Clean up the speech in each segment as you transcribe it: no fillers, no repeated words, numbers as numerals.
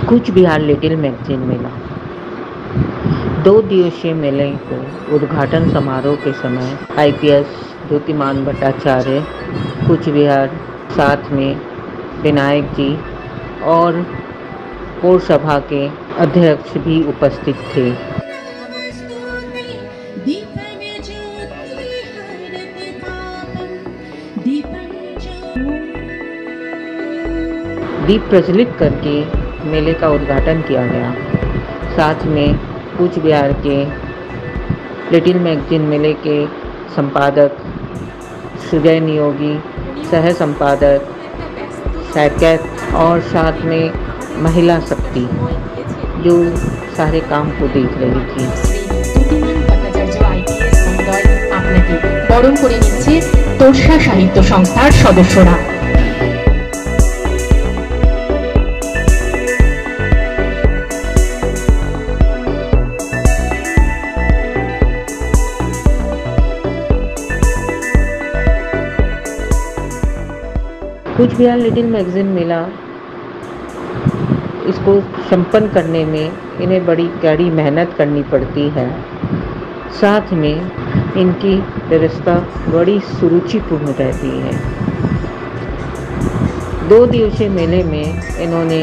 Cooch Behar little magazine मेला 2 दिवसीय मेले को उद्घाटन समारोह के समय आईपीएस द्युतिमान भट्टाचार्य कूच बिहार, साथ में विनायक जी और पौरसभा के अध्यक्ष भी उपस्थित थे। दीप प्रज्वलित करके मेले का उद्घाटन किया गया। साथ में कूच बिहार के लिटिल मैगजीन मेले के संपादक सुजय नियोगी, सह संपादक सैकेत और साथ में महिला शक्ति जो सारे काम को देख रही थी। বরণ করে নিচ্ছে তোরসা সাহিত্য সংস্থার সদস্যরা। कूच बिहार लिटिल मैगजीन मेला इसको संपन्न करने में इन्हें बड़ी कड़ी मेहनत करनी पड़ती है। साथ में इनकी व्यवस्था बड़ी सुरुचिपूर्ण रहती है। 2 दिवसीय मेले में इन्होंने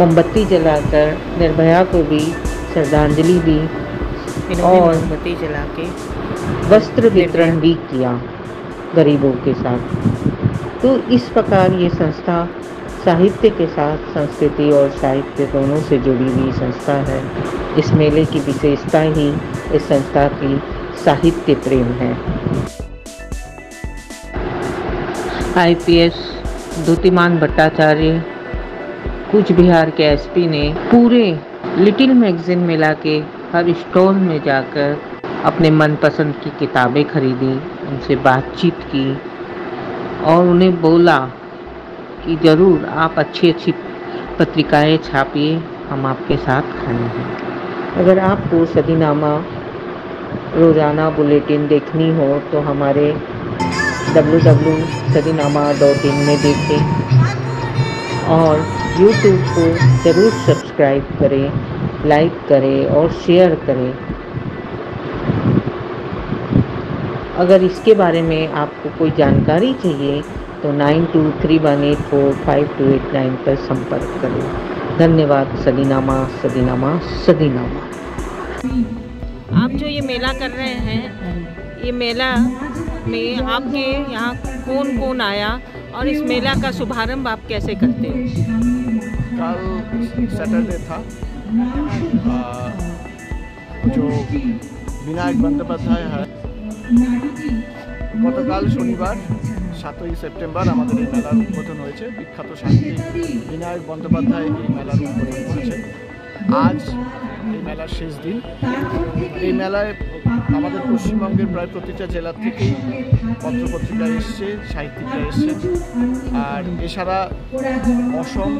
मोमबत्ती जलाकर निर्भया को भी श्रद्धांजलि दी और मोमबत्ती जला के वस्त्र वितरण भी किया गरीबों के साथ। तो इस प्रकार ये संस्था साहित्य के साथ संस्कृति और साहित्य दोनों से जुड़ी हुई संस्था है। इस मेले की विशेषता ही इस संस्था की साहित्य प्रेम है। आईपीएस द्युतिमान भट्टाचार्य कूच बिहार के एसपी ने पूरे लिटिल मैगजीन मेला के हर स्टॉल में जाकर अपने मनपसंद की किताबें खरीदी, उनसे बातचीत की और उन्हें बोला कि ज़रूर आप अच्छी पत्रिकाएं छापिए, हम आपके साथ खड़े हैं। अगर आपको सदीनामा रोज़ाना बुलेटिन देखनी हो तो हमारे www.sadinama.in में देखें और YouTube को ज़रूर सब्सक्राइब करें, लाइक करें और शेयर करें। अगर इसके बारे में आपको कोई जानकारी चाहिए तो 9231845289 पर संपर्क करें। धन्यवाद। सदीनामा सदीनामा सदीनामा। आप जो ये मेला कर रहे हैं, ये मेला में आपके यहाँ कौन कौन आया और इस मेला का शुभारंभ आप कैसे करते हो? कल सैटरडे था जो विनायक बंदोपाध्याय है, গতকাল শনিবার 7ই সেপ্টেম্বর আমাদের এই মেলার উদ্বোধন হয়েছে। বিখ্যাত সাহিত্যিক বিনায়ক বন্দ্যোপাধ্যায় এই মেলার উদ্বোধন করেছেন। আজ এই মেলার শেষ দিন। এই মেলায় আমাদের পশ্চিমবঙ্গের প্রায় প্রতিটা জেলা থেকেই পত্রপত্রিকা এসছে, সাহিত্যিকরা এসছেন। আর এছাড়া অসম,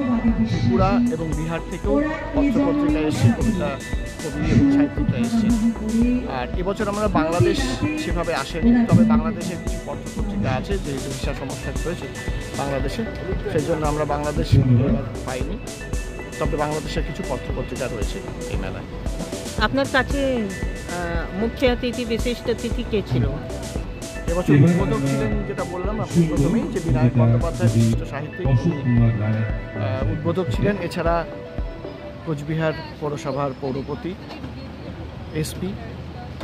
ত্রিপুরা এবং বিহার থেকেও পত্রপত্রিকা এসছে, কবিতা কবি এবং সাহিত্যিকরা এসছেন। আর এবছর আমরা বাংলাদেশ সেভাবে আসেনি, তবে বাংলাদেশের কিছু পত্রপত্রিকা আছে, যেহেতু ভিসা সমস্যা রয়েছে বাংলাদেশে, সেই জন্য আমরা বাংলাদেশ পাইনি, তবে বাংলাদেশের কিছু পত্রপত্রিকা রয়েছে এই মেলায়। আপনার কাছে মুখ্য অতিথি, বিশিষ্ট অতিথি কে ছিল? এবছর উদ্বোধক ছিলেন, যেটা বললাম আপনি প্রথমেই, যে বিনায়ক বন্দ্যোপাধ্যায় বিশিষ্ট সাহিত্যিক উদ্বোধক ছিলেন। এছাড়া কোচবিহার পৌরসভার পৌরপতি, এসপি,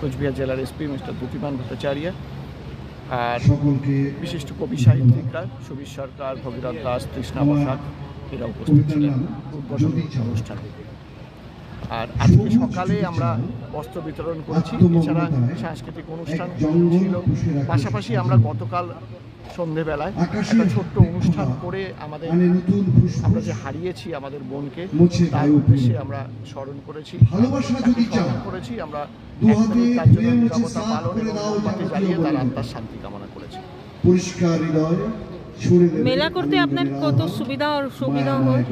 কোচবিহার জেলার এসপি মিস্টার দ্যুতিমান ভট্টাচার্য, আর বিশিষ্ট কবি সাহিত্যিকরা সুবীর সরকার, ভগীরথ দাস, তৃষ্ণা বসাক এরা উপস্থিত ছিলেন উদ্বোধন অনুষ্ঠানে। আর আজকে সকালে আমরা বস্ত্র বিতরণ করেছি। এছাড়া সাংস্কৃতিক অনুষ্ঠান ছিল। পাশাপাশি আমরা গতকাল সন্ধেবেলায় একটা ছোট্ট অনুষ্ঠান করে আমরা যে হারিয়েছি আমাদের বোনকে, তার উদ্দেশ্যে আমরা স্মরণ করেছি। আমরা 1 মিনিট তার জন্য নীরবতা পালন এবং মোমবাতি জ্বালিয়ে তার আত্মার শান্তি কামনা করেছি। মেলা করতে আপনার কত সুবিধা হয়?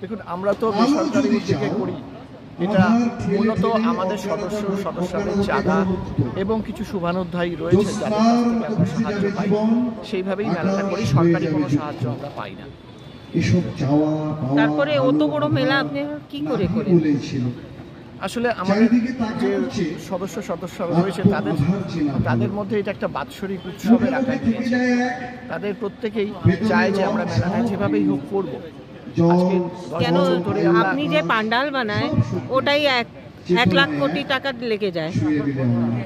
দেখুন, আমরা তো বেসরকারি উদ্যোগে করি। এটা মূলত আমাদের সদস্যদের চাঁদা এবং কিছু শুভানুধ্যায়ী রয়েছে যাদের কাছ থেকে আমরা সাহায্য পাই, সেইভাবেই মেলাটা করি। সরকারি কোনো সাহায্য আমরা পাই না। এসব চাওয়া পাওয়া তারপরে অত বড় মেলা আপনি কি করে করেন? ছিল আসলে আমাদের যে সদস্যরা রয়েছে তাদের মধ্যে এটা একটা বাৎসরিক উৎসবের আকার নিয়েছে। তাদের প্রত্যেকেই চায় যে আমরা মেলাটা যেভাবেই হোক করবো। কেন আপনি যে পান্ডাল বানায় ওটাই 1,00,000 কোটি টাকা লেগে যায়।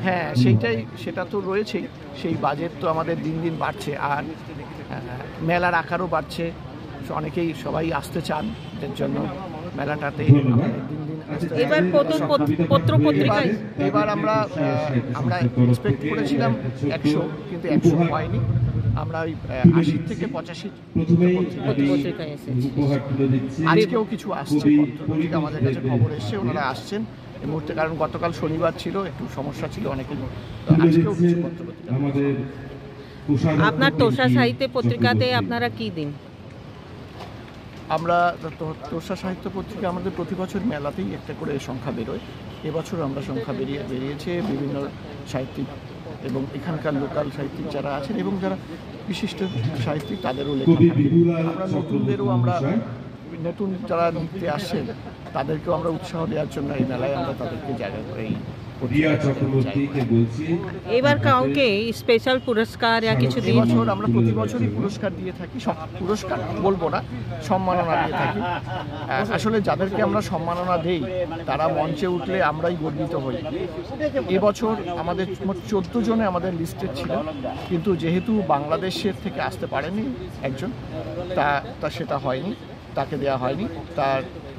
হ্যাঁ, সেটা তো রয়েছেই। সেই বাজেট তো আমাদের দিন দিন বাড়ছে, আর মেলার আকারও বাড়ছে। অনেকেই সবাই আসতে চান, এর জন্য মেলাটাতে দিন দিন এবার পত্র পত্রিকায় এবার আমরা এক্সপেক্ট করেছিলাম 100, কিন্তু 100 হয়নি। আমরা ওই 80 থেকে 85 পত্রিকায় এসেছি। আজকেও কিছু আসছে পত্রিকা, আমাদের কাছে খবর এসছে, ওনারা আসছেন এই মুহূর্তে। কারণ গতকাল শনিবার ছিল, একটু সমস্যা ছিল অনেকের। আজকেও কিছু পত্রিকা। আপনার তোষা সাহিত্য পত্রিকাতে আপনারা কি দিন? আমরা তোষা সাহিত্য পত্রিকা আমাদের প্রতি বছর মেলাতেই একটা করে সংখ্যা বেরোয়। এবছর আমরা সংখ্যা বেরিয়েছে বিভিন্ন সাহিত্যিক এবং এখানকার লোকাল সাহিত্যিক যারা আছেন এবং যারা বিশিষ্ট সাহিত্যিক তাদেরও লেখা থাকে। আমরা নতুন যারা লিখতে আসছেন তাদেরকেও আমরা উৎসাহ দেওয়ার জন্য এই মেলায় আমরা তাদেরকে জায়গা করে এবার কাউকে স্পেশাল পুরস্কার या কিছু দিয়ে বছর আমরা প্রতি বছরই পুরস্কার দিয়ে থাকি। সব পুরস্কার বলবো না, সম্মাননা দিয়ে থাকি। আসলে যাদেরকে আমরা সম্মাননা দেই তারা মঞ্চে উঠলে আমরাই গর্বিত হই। এবছর আমাদের 14 জনে আমাদের লিস্টেড ছিল, কিন্তু যেহেতু বাংলাদেশের থেকে আসতে পারেনি একজন, তা সেটা হয়নি, তাকে দেওয়া হয়নি।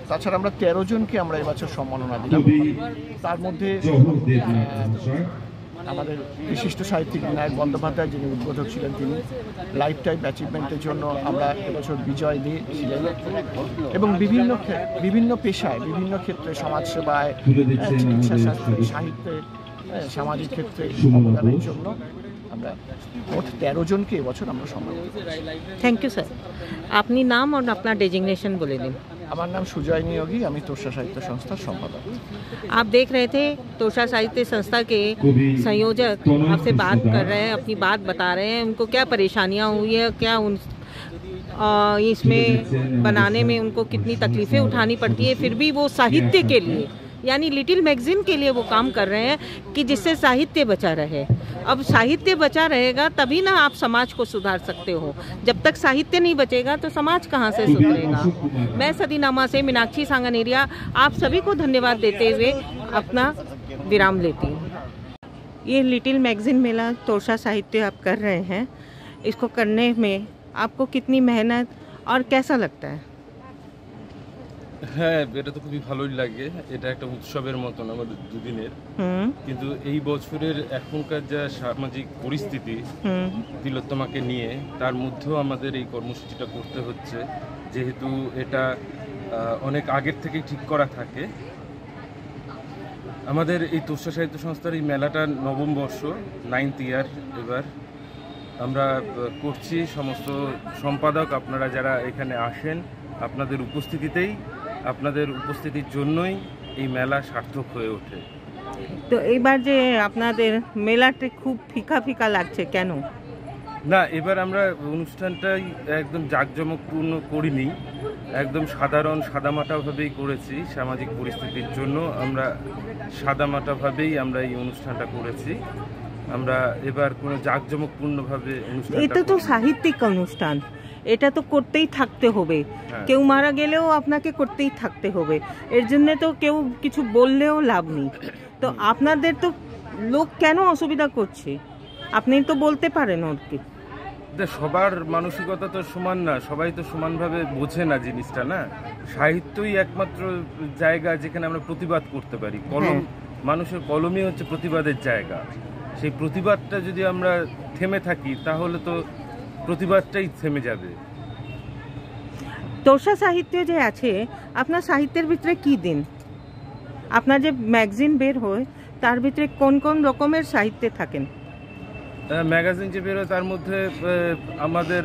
তাছাড়া আমরা 13 জনকে আমরা এবছর সম্মাননা দিলাম। তার মধ্যে আমাদের বিশিষ্ট সাহিত্যিক বিনায়ক বন্দ্যোপাধ্যায়, যিনি উদ্বোধক ছিলেন, তিনি লাইফ টাইম অ্যাচিভমেন্টের জন্য আমরা এবছর বিজয় দিয়েছিলেন। এবং বিভিন্ন পেশায়, বিভিন্ন ক্ষেত্রে, সমাজসেবায়, চিকিৎসা সাহিত্যে, সামাজিক ক্ষেত্রে অবদানের জন্য আমরা মোট 13 জনকে এবছর আমরা সম্মানিত করেছি। Thank you sir. আপনি নাম और अपना डेजिग्नेशन बोले दिन। আমার নাম সুজয় নিয়োগী, আমি তোষা সাহিত্য সংস্থার সম্পাদক। आप देख रहे थे तोषा साहित्य संस्था के संयोजक आपसे बात कर रहे हैं, अपनी बात बता रहे हैं, उनको क्या परेशानियां हुई है, क्या इसमें बनाने में उनको कितनी तकलीफ़ें उठानी पड़ती है, फिर भी वो साहित्य के लिए यानी लिटिल मैगजीन के लिए वो काम कर रहे हैं कि जिससे साहित्य बचा रहे। अब साहित्य बचा रहेगा तभी ना आप समाज को सुधार सकते हो। जब तक साहित्य नहीं बचेगा तो समाज कहाँ से सुधरेगा। मैं सदीनामा से मीनाक्षी सांगनेरिया आप सभी को धन्यवाद देते हुए अपना विराम लेती हूँ। ये लिटिल मैगजीन मेला तोषा साहित्य आप कर रहे हैं, इसको करने में आपको कितनी मेहनत और कैसा लगता है? হ্যাঁ, এটা তো খুবই ভালোই লাগে। এটা একটা উৎসবের মতন আমাদের দুদিনের। কিন্তু এই বছরের এখনকার যা সামাজিক পরিস্থিতি তিলোত্তমাকে নিয়ে, তার মধ্যেও আমাদের এই কর্মসূচিটা করতে হচ্ছে, যেহেতু এটা অনেক আগের থেকেই ঠিক করা থাকে। আমাদের এই তোষা সাহিত্য সংস্থার এই মেলাটা নবম বর্ষ, 9th ইয়ার এবার আমরা করছি। সমস্ত সম্পাদক আপনারা যারা এখানে আসেন, আপনাদের উপস্থিতির জন্যই এই মেলা সার্থক হয়ে ওঠে। তো এইবার যে আপনাদের মেলাটা খুব ফিকা ফিকা লাগছে কেন? না, এবার আমরা অনুষ্ঠানটাই একদম জাঁকজমকপূর্ণ করিনি, একদম সাদামাটাভাবেই করেছি। সামাজিক পরিস্থিতির জন্য আমরা সাদামাটাভাবেই আমরা এই অনুষ্ঠানটা করেছি। আমরা এবার কোনো জাঁকজমকপূর্ণভাবে অনুষ্ঠান, এটা তো সাহিত্যিক অনুষ্ঠান, এটা তো করতেই থাকতে হবে। কেউ মারা গেলেও আপনাকে করতেই থাকতে হবে, এর জন্য তো কেউ কিছু বললেও লাভ নেই। তো আপনাদের তো লোক কেন অসুবিধা করছে? আপনি তো বলতে পারেন ওকে। সবার মানসিকতা তো সমান না, সবাই তো সমানভাবে বোঝে না জিনিসটা। না, সাহিত্যই একমাত্র জায়গা যেখানে আমরা প্রতিবাদ করতে পারি। মানুষের কলমই হচ্ছে প্রতিবাদের জায়গা। সেই প্রতিবাদটা যদি আমরা থেমে থাকি তাহলে তো প্রতিবাদটাই থেমে যাবে। তোষা সাহিত্য যে আছে, আপনার সাহিত্যের ভিতরে কি দিন? আপনার যে ম্যাগাজিন বের হয় তার ভিতরে কোন কোন রকমের সাহিত্য থাকেন? ম্যাগাজিন যে বের হয় তার মধ্যে আমাদের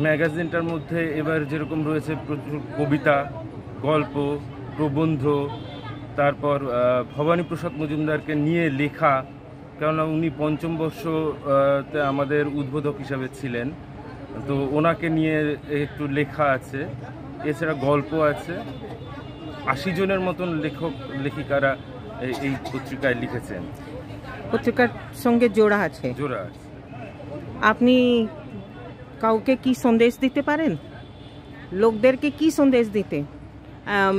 ম্যাগাজিনটার মধ্যে এবার যেরকম রয়েছে প্রচুর কবিতা, গল্প, প্রবন্ধ, তারপর ভবানী প্রসাদ মজুমদারকে নিয়ে লেখা, কেননা উনি 5ম বর্ষতে আমাদের উদ্বোধক হিসাবে ছিলেন। তো ওনাকে নিয়ে একটু লেখা আছে, এছাড়া গল্প আছে। 80 জনের মতন লেখক লেখিকারা এই পত্রিকায় লিখেছেন। পত্রিকার সঙ্গে জোড়া আছে। আপনি কাউকে কি সন্দেশ দিতে পারেন, লোকদেরকে কি সন্দেশ দিতে?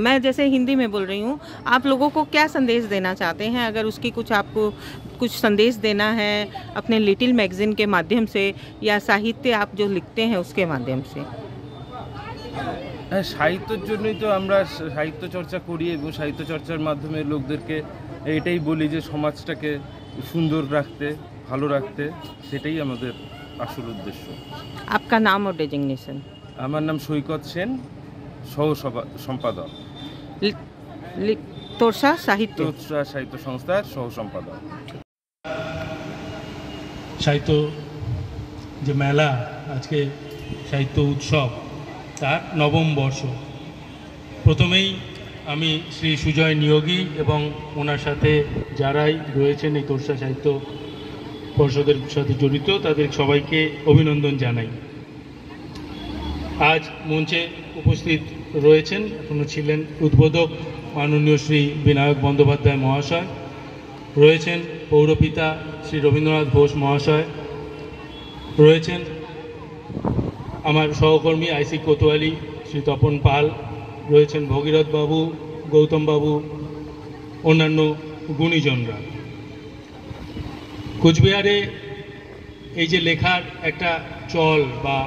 मैं जैसे हिंदी में बोल रही हूँ, आप लोगों को क्या संदेश देना चाहते हैं? अगर उसकी कुछ आपको कुछ संदेश देना है अपने लिटिल मैगजीन के माध्यम से या साहित्य आप जो लिखते हैं उसके माध्यम से। হ্যাঁ, সাহিত্যের জন্যই তো আমরা সাহিত্য চর্চা করি এবং সাহিত্য চর্চার মাধ্যমে লোকদেরকে এটাই বলি যে সমাজটাকে সুন্দর রাখতে, ভালো রাখতে, সেটাই আমাদের আসল উদ্দেশ্য। आपका नाम और डेजिग्नेशन? আমার নাম সৈকত সেন, সহ সম্পাদক, তোরসা সাহিত্য সংস্থার সহ সম্পাদক। সাহিত্য যে মেলা, আজকে সাহিত্য উৎসব, তার নবম বর্ষ। প্রথমেই আমি শ্রী সুজয় নিয়োগী এবং ওনার সাথে যারাই রয়েছেন এই তোরসা সাহিত্য পর্ষদের সাথে জড়িত তাদের সবাইকে অভিনন্দন জানাই। আজ মঞ্চে উপস্থিত রয়েছেন, এখনও ছিলেন উদ্বোধক মাননীয় শ্রী বিনায়ক বন্দ্যোপাধ্যায় মহাশয়, রয়েছেন পৌরপিতা শ্রী রবীন্দ্রনাথ ঘোষ মহাশয়, রয়েছেন আমার সহকর্মী আইসি কোতোয়ালি শ্রী তপন পাল, রয়েছেন ভগীরথ বাবু, গৌতম বাবু, অন্যান্য গুণীজনরা। কোচবিহারে এই যে লেখার একটা চল বা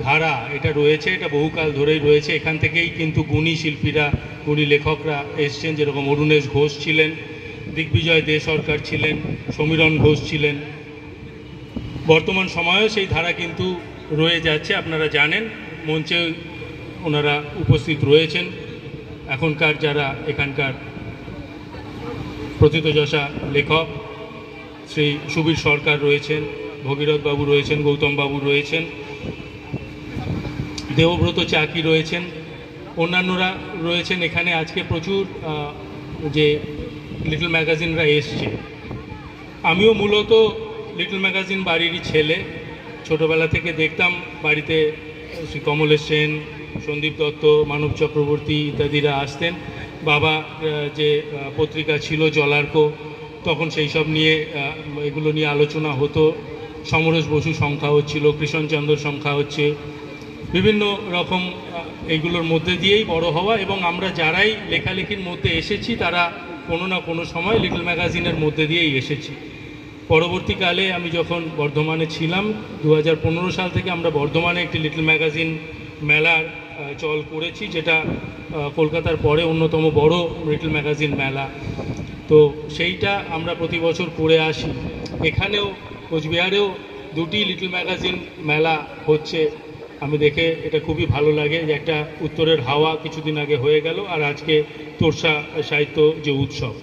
ধারা এটা রয়েছে, এটা বহুকাল ধরেই রয়েছে। এখান থেকেই কিন্তু গুণী শিল্পীরা, গুণী লেখকরা এসছেন, যেরকম অরুণেশ ঘোষ ছিলেন, দিগ্বিজয় দে সরকার ছিলেন, সমীরণ ঘোষ ছিলেন। বর্তমান সময়েও সেই ধারা কিন্তু রয়ে যাচ্ছে, আপনারা জানেন। মঞ্চে ওনারা উপস্থিত রয়েছেন, এখনকার যারা এখানকার প্রথিতযশা লেখক, শ্রী সুবীর সরকার রয়েছেন, ভগীরথ বাবু রয়েছেন, গৌতম বাবু রয়েছেন, দেবব্রত চাকি রয়েছেন, অন্যান্যরা রয়েছেন। এখানে আজকে প্রচুর যে লিটল ম্যাগাজিনরা এসছে। আমিও মূলত লিটল ম্যাগাজিন বাড়িরই ছেলে। ছোটোবেলা থেকে দেখতাম বাড়িতে শ্রী কমলেশ সেন, সন্দীপ দত্ত, মানব চক্রবর্তী ইত্যাদিরা আসতেন। বাবা যে পত্রিকা ছিল জলার্কো, তখন সেই সব নিয়ে এগুলো নিয়ে আলোচনা হতো। সমরেশ বসু সংখ্যা হচ্ছিল, কৃষ্ণচন্দ্র সংখ্যা হচ্ছে, বিভিন্ন রকম এইগুলোর মধ্যে দিয়েই বড় হওয়া। এবং আমরা যারাই লেখালেখির মধ্যে এসেছি তারা কোনো না কোনো সময় লিটল ম্যাগাজিনের মধ্যে দিয়েই এসেছি। পরবর্তীকালে আমি যখন বর্ধমানে ছিলাম, 2015 সাল থেকে আমরা বর্ধমানে একটি লিটল ম্যাগাজিন মেলার চল করেছি, যেটা কলকাতার পরে অন্যতম বড় লিটল ম্যাগাজিন মেলা। তো সেইটা আমরা প্রতি বছর করে আসি। এখানেও কোচবিহারেও দুটি লিটল ম্যাগাজিন মেলা হচ্ছে। আমি দেখে এটা খুবই ভালো লাগে যে একটা উত্তরের হাওয়া কিছুদিন আগে হয়ে গেল, আর আজকে তোরসা সাহিত্য যে উৎসব।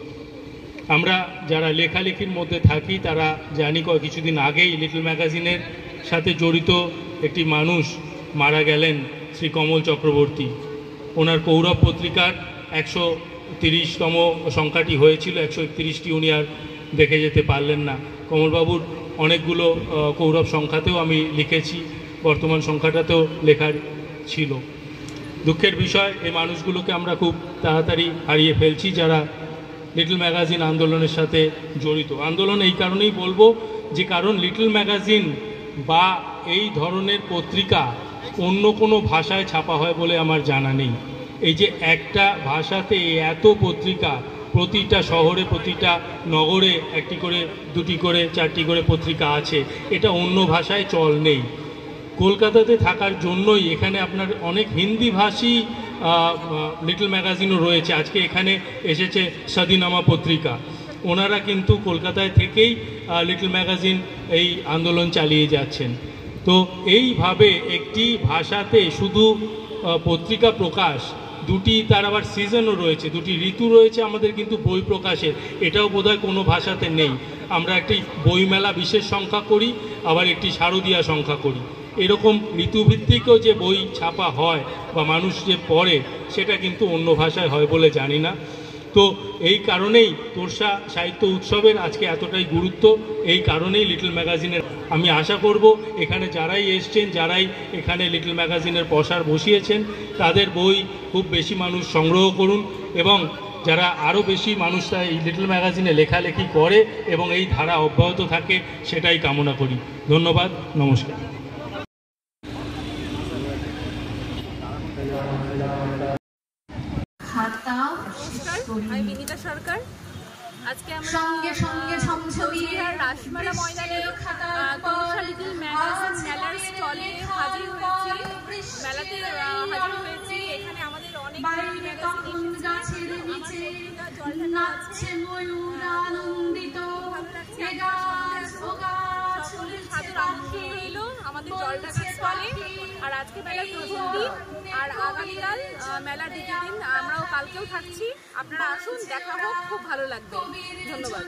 আমরা যারা লেখালেখির মধ্যে থাকি তারা জানি কিছুদিন আগেই লিটল ম্যাগাজিনের সাথে জড়িত একটি মানুষ মারা গেলেন, শ্রী কমল চক্রবর্তী। ওনার কৌরব পত্রিকার 130তম সংখ্যাটি হয়েছিল, 131টি উনি আর দেখে যেতে পারলেন না। কমলবাবুর অনেকগুলো কৌরব সংখ্যাতেও আমি লিখেছি, বর্তমান সংখ্যাটাতেও লেখার ছিল। দুঃখের বিষয়, এই মানুষগুলোকে আমরা খুব তাড়াতাড়ি হারিয়ে ফেলছি যারা লিটল ম্যাগাজিন আন্দোলনের সাথে জড়িত। আন্দোলন এই কারণেই বলবো যে কারণ লিটল ম্যাগাজিন বা এই ধরনের পত্রিকা অন্য কোনো ভাষায় ছাপা হয় বলে আমার জানা নেই। এই যে একটা ভাষাতে এত পত্রিকা, প্রতিটা শহরে প্রতিটা নগরে একটি করে, দুটি করে, চারটি করে পত্রিকা আছে, এটা অন্য ভাষায় চল নেই। কলকাতাতে থাকার জন্যই এখানে আপনার অনেক হিন্দিভাষী লিটল ম্যাগাজিনও রয়েছে। আজকে এখানে এসেছে স্বাধীনামা পত্রিকা, ওনারা কিন্তু কলকাতায় থেকেই লিটল ম্যাগাজিন এই আন্দোলন চালিয়ে যাচ্ছেন। তো এইভাবে একটি ভাষাতে শুধু পত্রিকা প্রকাশ, দুটি তার আবার সিজনও রয়েছে, দুটি ঋতু রয়েছে আমাদের কিন্তু বই প্রকাশের, এটাও বোধহয় কোনো ভাষাতে নেই। আমরা একটি বইমেলা বিশেষ সংখ্যা করি, আবার একটি শারদীয়া সংখ্যা করি। এরকম ঋতুভিত্তিকও যে বই ছাপা হয় বা মানুষ যে পড়ে, সেটা কিন্তু অন্য ভাষায় হয় বলে জানি না। তো এই কারণেই তোরসা সাহিত্য উৎসবের আজকে এতটাই গুরুত্ব, এই কারণেই লিটল ম্যাগাজিনের আমি আশা করব এখানে যারাই এসছেন, যারাই এখানে লিটল ম্যাগাজিনের পসার বসিয়েছেন, তাদের বই খুব বেশি মানুষ সংগ্রহ করুন এবং যারা আরও বেশি মানুষ এই লিটল ম্যাগাজিনে লেখালেখি করে এবং এই ধারা অব্যাহত থাকে সেটাই কামনা করি। ধন্যবাদ, নমস্কার। আমি বিনিতা সরকার। আজকে আমরা কোচবিহার রাসমেলা ময়দানে তোরসা লিটল ম্যাগাজিন মেলার স্টলে হাজির হয়েছি, মেলাতে হাজির হয়েছি। এখানে আমাদের অনেক আমাদের জল ঢাকার স্টলে। আর আজকে মেলার প্রথম দিন, আর আগামীকাল মেলার দ্বিতীয় দিন, আমরাও কালকেও থাকছি। আপনারা আসুন, দেখা হোক, খুব ভালো লাগবে। ধন্যবাদ।